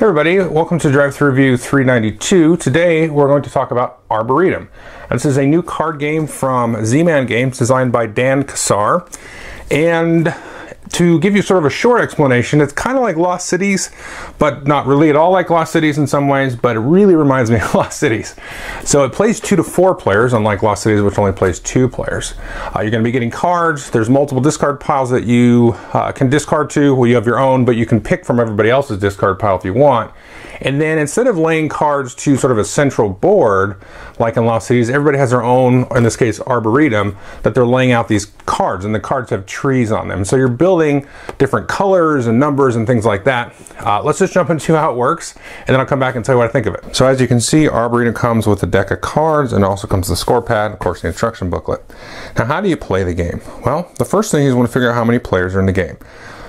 Hey everybody, welcome to Drive-Thru Review 392. Today we're going to talk about Arboretum. This is a new card game from Z-Man Games designed by Dan Kassar. And to give you sort of a short explanation, it's kind of like Lost Cities, but not really at all like Lost Cities in some ways, but it really reminds me of Lost Cities. So it plays 2 to 4 players, unlike Lost Cities, which only plays 2 players. You're going to be getting cards. There's multiple discard piles that you can discard to. Well, you have your own, but you can pick from everybody else's discard pile if you want. And then instead of laying cards to sort of a central board, like in Lost Cities, everybody has their own, in this case, Arboretum, that they're laying out these cards, and the cards have trees on them. So you're building different colors and numbers and things like that. Let's just jump into how it works, and then I'll come back and tell you what I think of it. So as you can see, Arboretum comes with a deck of cards, and also comes with the score pad, and of course the instruction booklet. Now, how do you play the game? Well, the first thing is you want to figure out how many players are in the game.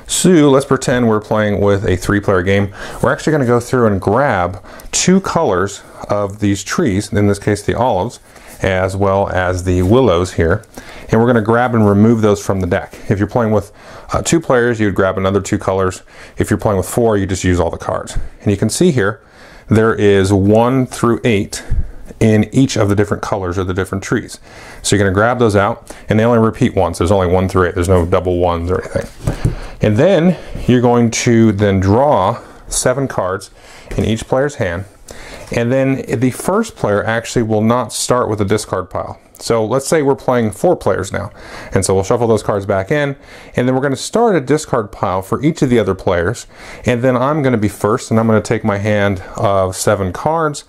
So let's pretend we're playing with a 3-player game. We're actually going to go through and grab 2 colors of these trees, in this case the olives, as well as the willows here, and we're going to grab and remove those from the deck. If you're playing with 2 players, you would grab another 2 colors. If you're playing with 4, you just use all the cards. And you can see here there is 1 through 8 in each of the different colors of the different trees. So you're going to grab those out, and they only repeat once. There's only 1 through 8. There's no double ones or anything. And then you're going to then draw 7 cards in each player's hand. And then the first player actually will not start with a discard pile. So let's say we're playing 4 players now. And so we'll shuffle those cards back in, and then we're going to start a discard pile for each of the other players. And then I'm going to be first, and I'm going to take my hand of 7 cards.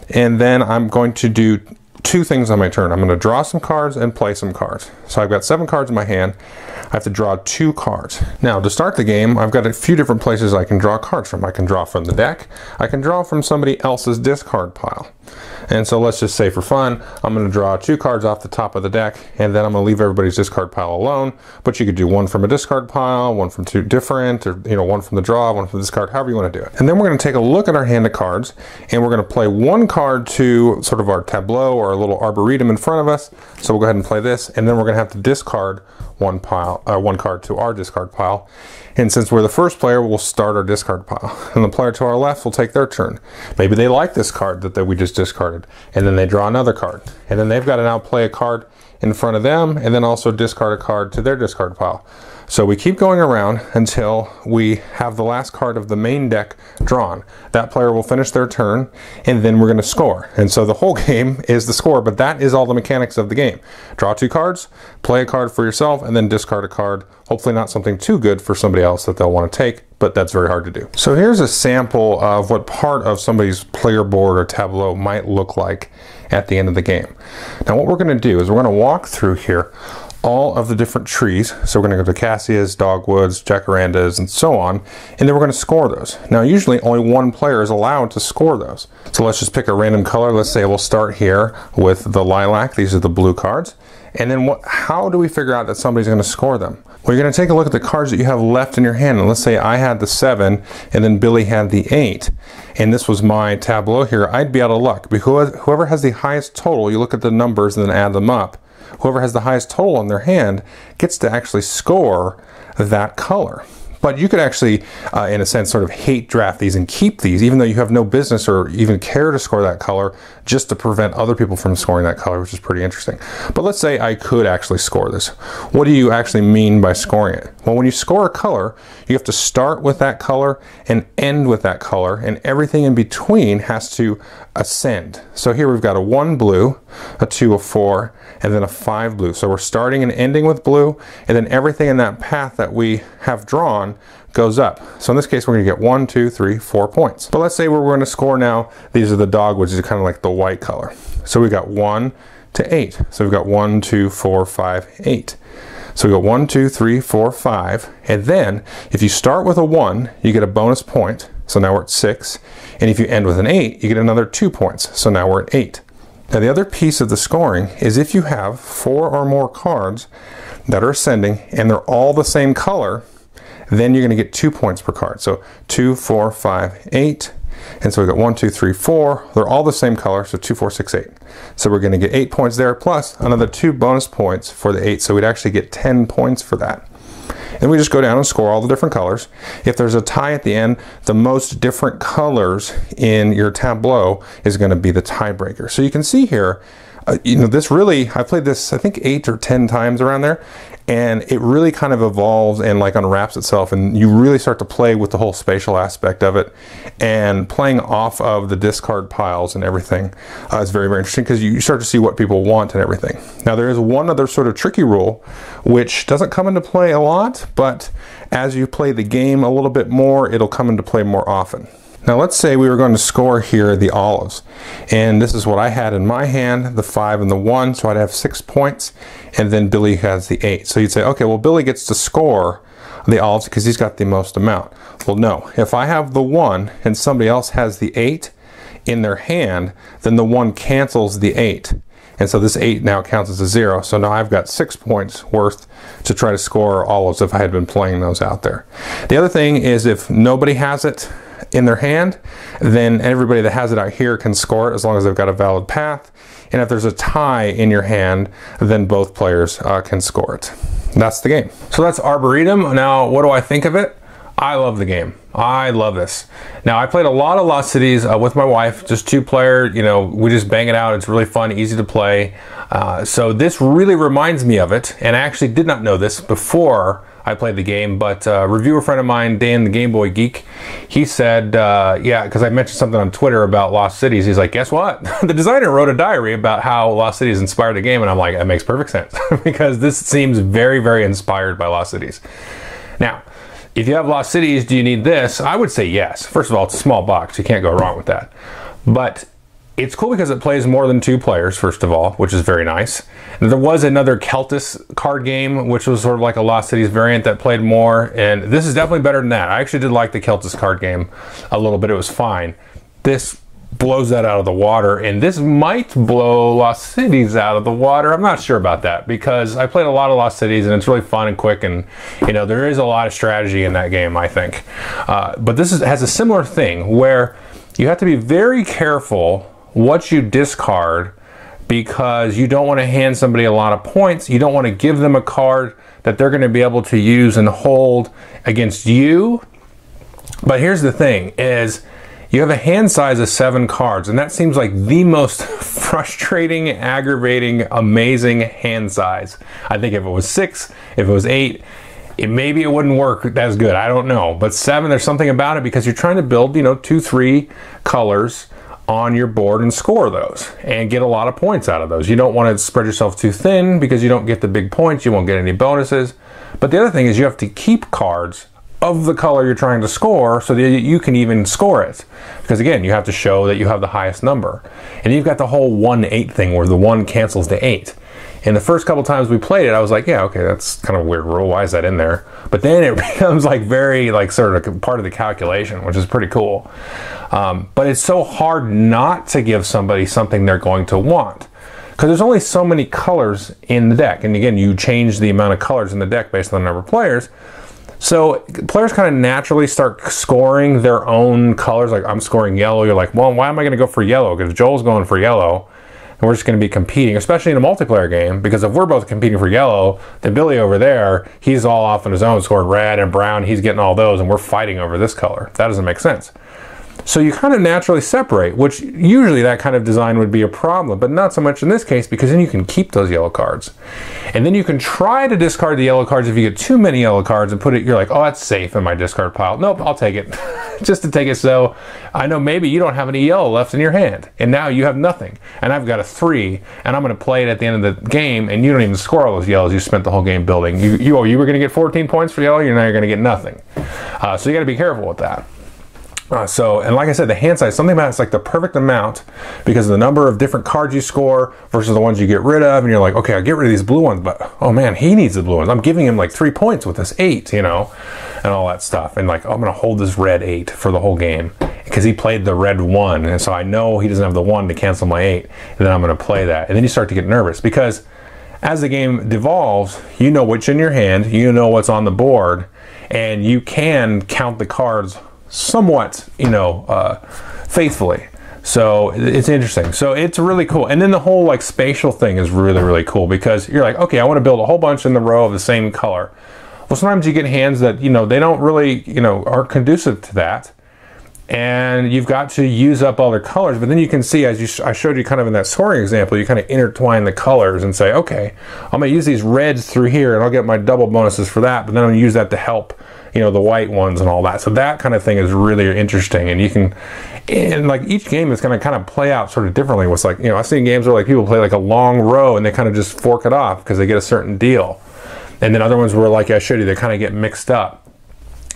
And then I'm going to do 2 things on my turn. I'm going to draw some cards and play some cards. So I've got 7 cards in my hand. I have to draw 2 cards. Now, to start the game, I've got a few different places I can draw cards from. I can draw from the deck. I can draw from somebody else's discard pile. And so let's just say for fun, I'm going to draw 2 cards off the top of the deck, and then I'm going to leave everybody's discard pile alone. But you could do 1 from a discard pile, 1 from 2 different, or 1 from the draw, 1 from the discard, however you want to do it. And then we're going to take a look at our hand of cards, and we're going to play 1 card to sort of our tableau or our little arboretum in front of us. So we'll go ahead and play this, and then we're going to have to discard 1 card to our discard pile. And since we're the first player, we'll start our discard pile. And the player to our left will take their turn. Maybe they like this card that we just discarded, and then they draw another card. And then they've got to now play a card in front of them, and then also discard a card to their discard pile. So we keep going around until we have the last card of the main deck drawn. That player will finish their turn, and then we're going to score. And so the whole game is the score, but that is all the mechanics of the game. Draw 2 cards, play a card for yourself, and then discard a card. Hopefully not something too good for somebody else that they'll want to take, but that's very hard to do. So here's a sample of what part of somebody's player board or tableau might look like at the end of the game. Now what we're going to do is we're going to walk through here all of the different trees. So we're going to go to cassias, dogwoods, jacarandas, and so on, and then we're going to score those. Now usually only 1 player is allowed to score those. So let's just pick a random color. Let's say we'll start here with the lilac. These are the blue cards. And then how do we figure out that somebody's going to score them? Well, you're going to take a look at the cards that you have left in your hand. And let's say I had the 7 and then Billy had the 8. And this was my tableau here. I'd be out of luck because whoever has the highest total, you look at the numbers and then add them up. Whoever has the highest total on their hand gets to actually score that color. But you could actually, in a sense, sort of hate draft these and keep these, even though you have no business or even care to score that color, just to prevent other people from scoring that color, which is pretty interesting. But let's say I could actually score this. What do you actually mean by scoring it? Well, when you score a color, you have to start with that color and end with that color, and everything in between has to ascend. So here we've got a 1 blue, a 2, a 4, and then a 5 blue. So we're starting and ending with blue, and then everything in that path that we have drawn goes up. So in this case, we're going to get 1, 2, 3, 4 points. But let's say we're going to score now. These are the dogwoods, which is kind of like the white color. So we got 1 to 8. So we've got 1, 2, 4, 5, 8. So we got 1, 2, 3, 4, 5. And then if you start with a 1, you get a bonus point. So now we're at 6. And if you end with an 8, you get another 2 points. So now we're at 8. Now the other piece of the scoring is if you have 4 or more cards that are ascending and they're all the same color, then you're going to get 2 points per card. So 2, 4, 5, 8. And so we've got 1, 2, 3, 4. They're all the same color, so 2, 4, 6, 8. So we're going to get 8 points there, plus another 2 bonus points for the 8. So we'd actually get 10 points for that. And we just go down and score all the different colors. If there's a tie at the end, the most different colors in your tableau is going to be the tiebreaker. So you can see here, you know, this really, I played this I think 8 or 10 times around there, and it really kind of evolves and like unwraps itself, and you really start to play with the whole spatial aspect of it, and playing off of the discard piles and everything is very, very interesting, because you start to see what people want and everything. Now there is one other sort of tricky rule which doesn't come into play a lot, but as you play the game a little bit more, it'll come into play more often. Now let's say we were going to score here the olives, and this is what I had in my hand, the 5 and the 1, so I'd have 6 points, and then Billy has the 8. So you'd say, okay, well Billy gets to score the olives because he's got the most amount. Well no, if I have the 1 and somebody else has the 8 in their hand, then the 1 cancels the 8. And so this 8 now counts as a 0. So now I've got 6 points worth to try to score olives if I had been playing those out there. The other thing is, if nobody has it in their hand, then everybody that has it out here can score it as long as they've got a valid path. And if there's a tie in your hand, then both players can score it. That's the game. So that's Arboretum. Now, what do I think of it? I love the game. I love this. Now, I played a lot of Lost Cities with my wife, just 2-player, you know, we just bang it out. It's really fun, easy to play. So this really reminds me of it, and I actually did not know this before I played the game, but a reviewer friend of mine, Dan the Game Boy Geek, he said, yeah, because I mentioned something on Twitter about Lost Cities, he's like, guess what? The designer wrote a diary about how Lost Cities inspired the game, and I'm like, that makes perfect sense, because this seems very, very inspired by Lost Cities. Now, if you have Lost Cities, do you need this? I would say yes. First of all, it's a small box. You can't go wrong with that. But it's cool because it plays more than 2 players, first of all, which is very nice. And there was another Keltis card game, which was sort of like a Lost Cities variant that played more. And this is definitely better than that. I actually did like the Keltis card game a little bit. It was fine. This blows that out of the water, and this might blow Lost Cities out of the water. I'm not sure about that, because I played a lot of Lost Cities and it's really fun and quick, and you know, there is a lot of strategy in that game, I think. But this has a similar thing where you have to be very careful what you discard, because you don't want to hand somebody a lot of points. You don't want to give them a card that they're going to be able to use and hold against you. But here's the thing is, you have a hand size of 7 cards, and that seems like the most frustrating, aggravating, amazing hand size. I think if it was 6, if it was 8, maybe it wouldn't work as good. I don't know. But 7, there's something about it, because you're trying to build, you know, 2, 3 colors on your board and score those and get a lot of points out of those. You don't want to spread yourself too thin, because you don't get the big points. You won't get any bonuses. But the other thing is, you have to keep cards of the color you're trying to score so that you can even score it, because again, you have to show that you have the highest number. And you've got the whole 1-8 thing where the 1 cancels the 8. And the first couple times we played it, I was like, yeah, okay, that's kind of a weird rule. Why is that in there? But then it becomes like very, like, sort of part of the calculation, which is pretty cool. But it's so hard not to give somebody something they're going to want, because there's only so many colors in the deck. And again, you change the amount of colors in the deck based on the number of players. So players kind of naturally start scoring their own colors. Like, I'm scoring yellow. You're like, well, why am I going to go for yellow? Because Joel's going for yellow, and we're just going to be competing, especially in a multiplayer game. Because if we're both competing for yellow, then Billy over there, he's all off on his own, scoring red and brown. He's getting all those, and we're fighting over this color. That doesn't make sense. So you kind of naturally separate, which usually that kind of design would be a problem, but not so much in this case, because then you can keep those yellow cards. And then you can try to discard the yellow cards if you get too many yellow cards and put it, you're like, oh, that's safe in my discard pile. Nope, I'll take it. Just to take it, so I know maybe you don't have any yellow left in your hand, and now you have nothing. And I've got a 3, and I'm going to play it at the end of the game, and you don't even score all those yellows you spent the whole game building. You were going to get 14 points for yellow, now you're going to get nothing. So you got to be careful with that. And like I said, the hand size, something about it's like the perfect amount, because of the number of different cards you score versus the ones you get rid of, and you're like, okay, I'll get rid of these blue ones, but oh man, he needs the blue ones. I'm giving him like 3 points with this 8, you know, and all that stuff. And like, oh, I'm going to hold this red 8 for the whole game because he played the red 1, and so I know he doesn't have the 1 to cancel my 8, and then I'm going to play that. And then you start to get nervous, because as the game devolves, you know what's in your hand, you know what's on the board, and you can count the cards somewhat, you know, faithfully. So it's interesting. So it's really cool. And then the whole like spatial thing is really, really cool, because you're like, okay, I want to build a whole bunch in the row of the same color. Well, sometimes you get hands that, you know, they don't really, you know, are conducive to that. And you've got to use up all their colors, but then you can see, as I showed you kind of in that soaring example, you kind of intertwine the colors and say, okay, I'm going to use these reds through here and I'll get my double bonuses for that, but then I'm going to use that to help, you know, the white ones and all that. So that kind of thing is really interesting, and you can, and like each game is going to kind of play out sort of differently. It's like, you know, I've seen games where like people play like a long row and they kind of just fork it off because they get a certain deal, and then other ones where, like I showed you, they kind of get mixed up.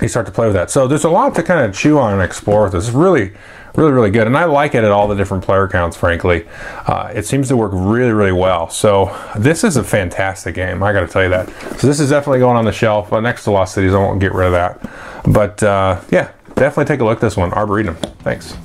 You start to play with that. So there's a lot to kind of chew on and explore with this. It's really, really, really good. And I like it at all the different player counts, frankly. It seems to work really, really well. So this is a fantastic game. I got to tell you that. So this is definitely going on the shelf next to Lost Cities. I won't get rid of that. But yeah, definitely take a look at this one. Arboretum. Thanks.